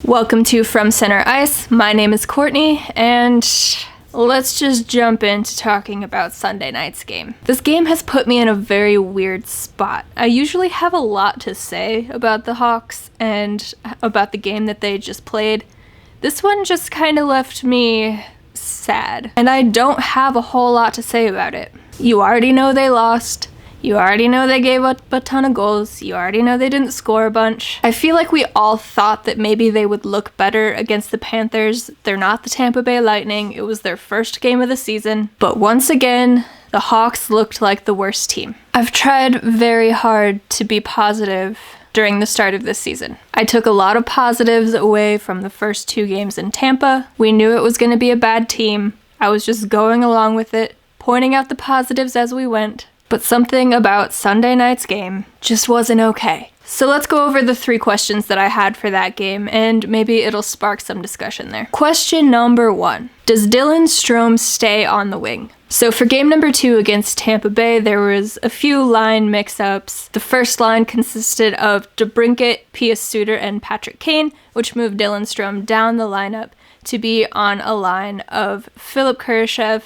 Welcome to From Center Ice. My name is Courtney, and let's just jump into talking about Sunday night's game. This game has put me in a very weird spot. I usually have a lot to say about the Hawks and about the game that they just played. This one just kind of left me sad, and I don't have a whole lot to say about it. You already know they lost. You already know they gave up a ton of goals. You already know they didn't score a bunch. I feel like we all thought that maybe they would look better against the Panthers. They're not the Tampa Bay Lightning. It was their first game of the season. But once again, the Hawks looked like the worst team. I've tried very hard to be positive during the start of this season. I took a lot of positives away from the first two games in Tampa. We knew it was going to be a bad team. I was just going along with it, pointing out the positives as we went. But something about Sunday night's game just wasn't okay. So let's go over the 3 questions that I had for that game, and maybe it'll spark some discussion there. Question number 1. Does Dylan Strome stay on the wing? So for game number 2 against Tampa Bay, there was a few line mix-ups. The first line consisted of DeBrincat, Pius Suter, and Patrick Kane, which moved Dylan Strome down the lineup to be on a line of Philip Kurashev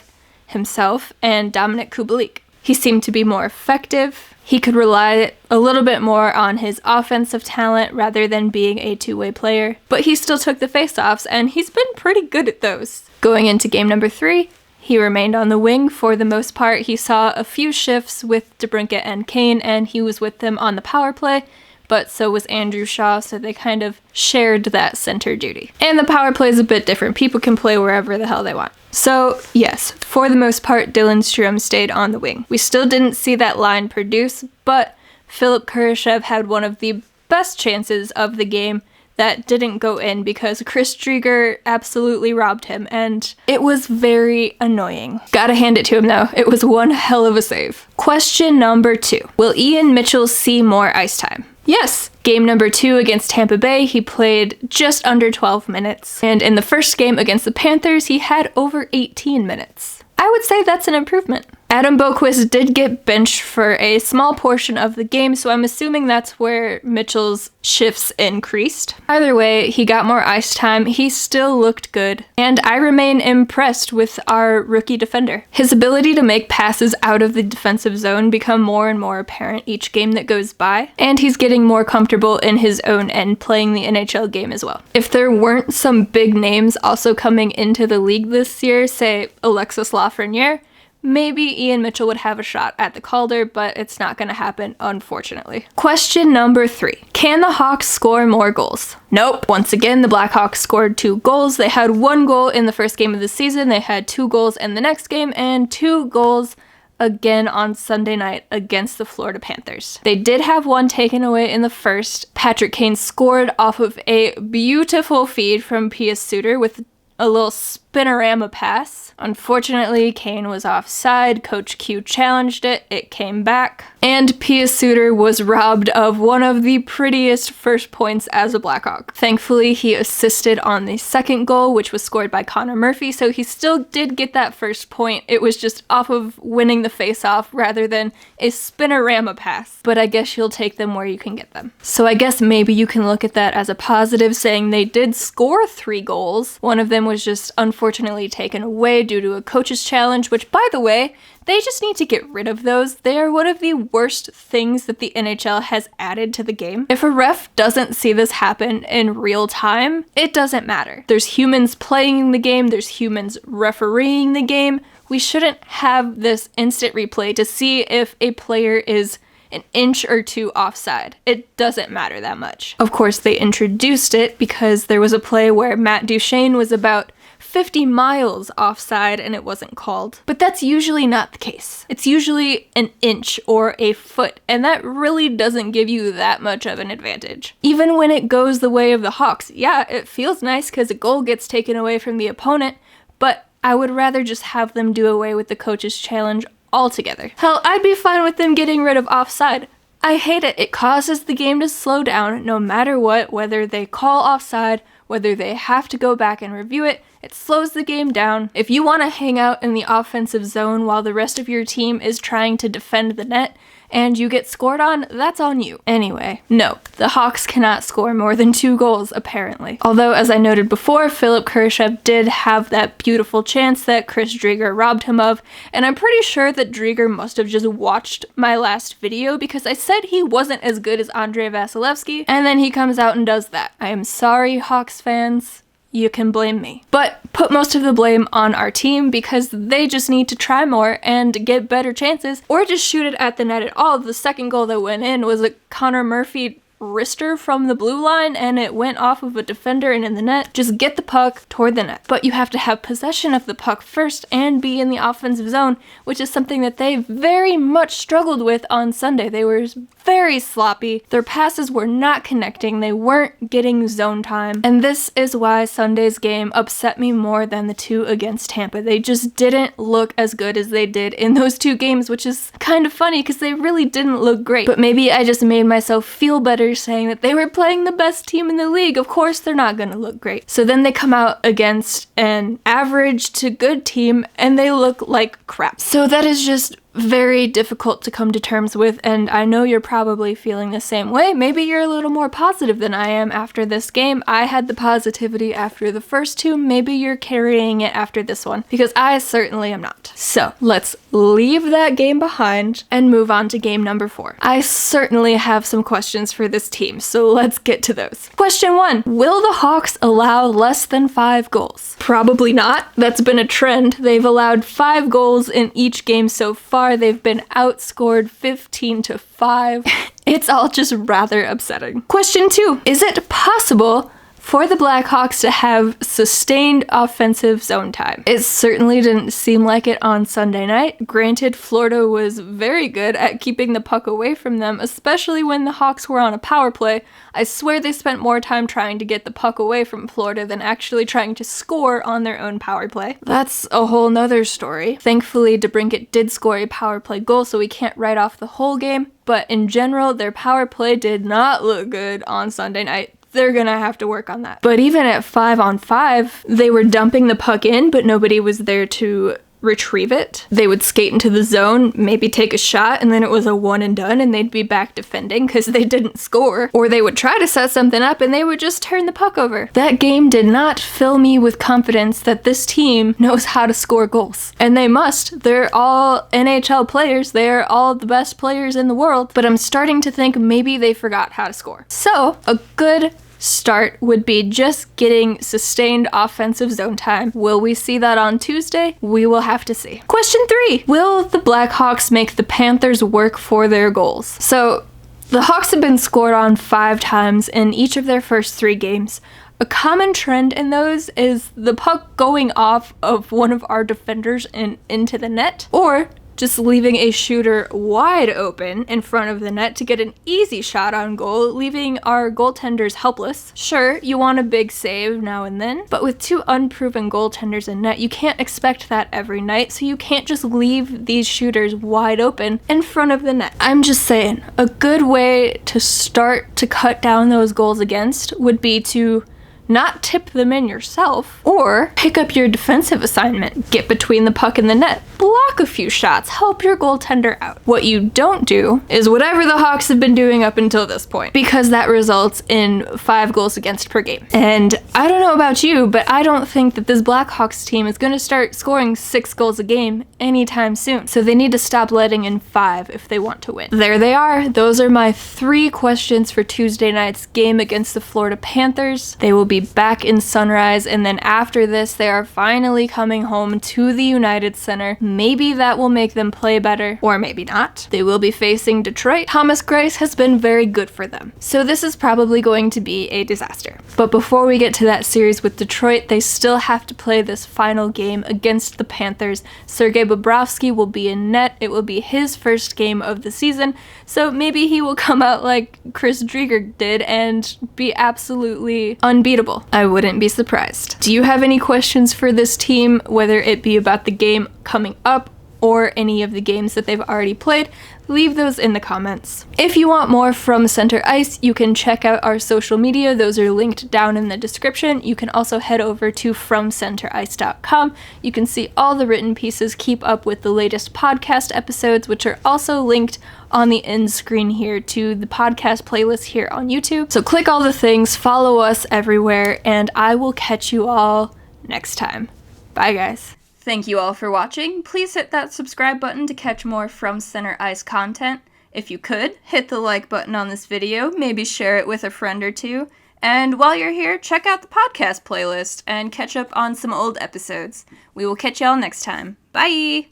himself and Dominik Kubalik. He seemed to be more effective. He could rely a little bit more on his offensive talent rather than being a two-way player, but he still took the faceoffs, and he's been pretty good at those. Going into game number 3, he remained on the wing for the most part. He saw a few shifts with DeBrincat and Kane, and he was with them on the power play, but so was Andrew Shaw, so they kind of shared that center duty. And the power play is a bit different. People can play wherever the hell they want. So, yes, for the most part, Dylan Strome stayed on the wing. We still didn't see that line produce, but Philip Kurashev had one of the best chances of the game that didn't go in because Chris Driedger absolutely robbed him, and it was very annoying. Gotta hand it to him though, it was one hell of a save. Question number 2. Will Ian Mitchell see more ice time? Yes. Game number 2 against Tampa Bay, he played just under 12 minutes. And in the first game against the Panthers, he had over 18 minutes. I would say that's an improvement. Adam Boqvist did get benched for a small portion of the game, so I'm assuming that's where Mitchell's shifts increased. Either way, he got more ice time, he still looked good, and I remain impressed with our rookie defender. His ability to make passes out of the defensive zone become more and more apparent each game that goes by, and he's getting more comfortable in his own end playing the NHL game as well. If there weren't some big names also coming into the league this year, say Alexis Lafreniere, maybe Ian Mitchell would have a shot at the Calder, but it's not going to happen, unfortunately. Question number 3. Can the Hawks score more goals? Nope. Once again, the Blackhawks scored 2 goals. They had 1 goal in the first game of the season. They had 2 goals in the next game and 2 goals again on Sunday night against the Florida Panthers. They did have 1 taken away in the first. Patrick Kane scored off of a beautiful feed from Pius Suter with a little spinorama pass. Unfortunately, Kane was offside. Coach Q challenged it. It came back. And Pius Suter was robbed of one of the prettiest first points as a Blackhawk. Thankfully, he assisted on the second goal, which was scored by Connor Murphy, so he still did get that first point. It was just off of winning the faceoff rather than a spinorama pass. But I guess you'll take them where you can get them. So I guess maybe you can look at that as a positive, saying they did score 3 goals. One of them was just unfortunately taken away due to a coach's challenge, which, by the way, they just need to get rid of those. They are one of the worst things that the NHL has added to the game. If a ref doesn't see this happen in real time, it doesn't matter. There's humans playing the game, there's humans refereeing the game. We shouldn't have this instant replay to see if a player is an inch or 2 offside. It doesn't matter that much. Of course, they introduced it because there was a play where Matt Duchene was about 50 miles offside and it wasn't called. But that's usually not the case. It's usually an inch or a foot, and that really doesn't give you that much of an advantage. Even when it goes the way of the Hawks, yeah, it feels nice because a goal gets taken away from the opponent, but I would rather just have them do away with the coach's challenge altogether. Hell, I'd be fine with them getting rid of offside. I hate it. It causes the game to slow down no matter what, whether they call offside, whether they have to go back and review it. It slows the game down. If you want to hang out in the offensive zone while the rest of your team is trying to defend the net and you get scored on, that's on you. Anyway, no, the Hawks cannot score more than 2 goals, apparently. Although, as I noted before, Philipp Kurashev did have that beautiful chance that Chris Driedger robbed him of, and I'm pretty sure that Driedger must have just watched my last video because I said he wasn't as good as Andrei Vasilevsky, and then he comes out and does that. I am sorry, Hawks fans. You can blame me. But put most of the blame on our team because they just need to try more and get better chances, or just shoot it at the net at all. The second goal that went in was a Connor Murphy wrister from the blue line, and it went off of a defender and in the net. Just get the puck toward the net. But you have to have possession of the puck first and be in the offensive zone, which is something that they very much struggled with on Sunday. They were very sloppy. Their passes were not connecting. They weren't getting zone time. And this is why Sunday's game upset me more than the 2 against Tampa. They just didn't look as good as they did in those 2 games, which is kind of funny because they really didn't look great. But maybe I just made myself feel better saying that they were playing the best team in the league. Of course they're not going to look great. So then they come out against an average to good team and they look like crap. So that is just very difficult to come to terms with, and I know you're probably feeling the same way. Maybe you're a little more positive than I am after this game. I had the positivity after the first 2. Maybe you're carrying it after this one, because I certainly am not. So let's leave that game behind and move on to game number 4. I certainly have some questions for this team, so let's get to those. Question 1. Will the Hawks allow less than 5 goals? Probably not. That's been a trend. They've allowed 5 goals in each game so far. They've been outscored 15-5. It's all just rather upsetting. Question 2. Is it possible for the Blackhawks to have sustained offensive zone time? It certainly didn't seem like it on Sunday night. Granted, Florida was very good at keeping the puck away from them, especially when the Hawks were on a power play. I swear they spent more time trying to get the puck away from Florida than actually trying to score on their own power play. That's a whole nother story. Thankfully, DeBrincat did score a power play goal, so we can't write off the whole game, but in general, their power play did not look good on Sunday night. They're gonna have to work on that. But even at 5-on-5, they were dumping the puck in, but nobody was there to retrieve it. They would skate into the zone, maybe take a shot, and then it was a one and done, and they'd be back defending because they didn't score. Or they would try to set something up and they would just turn the puck over. That game did not fill me with confidence that this team knows how to score goals. And they must. They're all NHL players. They're all the best players in the world. But I'm starting to think maybe they forgot how to score. So, a good start would be just getting sustained offensive zone time. Will we see that on Tuesday? We will have to see. Question 3. Will the Blackhawks make the Panthers work for their goals? So, the Hawks have been scored on 5 times in each of their first 3 games. A common trend in those is the puck going off of one of our defenders and into the net, or just leaving a shooter wide open in front of the net to get an easy shot on goal, leaving our goaltenders helpless. Sure, you want a big save now and then, but with 2 unproven goaltenders in net, you can't expect that every night, so you can't just leave these shooters wide open in front of the net. I'm just saying, a good way to start to cut down those goals against would be to not tip them in yourself, or pick up your defensive assignment. Get between the puck and the net. Block a few shots. Help your goaltender out. What you don't do is whatever the Hawks have been doing up until this point, because that results in 5 goals against per game. And I don't know about you, but I don't think that this Blackhawks team is going to start scoring 6 goals a game anytime soon. So they need to stop letting in 5 if they want to win. There they are. Those are my 3 questions for Tuesday night's game against the Florida Panthers. They will be back in Sunrise, and then after this, they are finally coming home to the United Center. Maybe that will make them play better, or maybe not. They will be facing Detroit. Thomas Greiss has been very good for them, so this is probably going to be a disaster. But before we get to that series with Detroit, they still have to play this final game against the Panthers. Sergei Bobrovsky will be in net. It will be his first game of the season, so maybe he will come out like Chris Driedger did and be absolutely unbeatable. I wouldn't be surprised. Do you have any questions for this team, whether it be about the game coming up or any of the games that they've already played, leave those in the comments. If you want more from Center Ice, you can check out our social media. Those are linked down in the description. You can also head over to FromCenterIce.com. You can see all the written pieces, keep up with the latest podcast episodes, which are also linked on the end screen here to the podcast playlist here on YouTube. So click all the things, follow us everywhere, and I will catch you all next time. Bye, guys. Thank you all for watching. Please hit that subscribe button to catch more From Center Ice content. If you could, hit the like button on this video, maybe share it with a friend or two. And while you're here, check out the podcast playlist and catch up on some old episodes. We will catch y'all next time. Bye!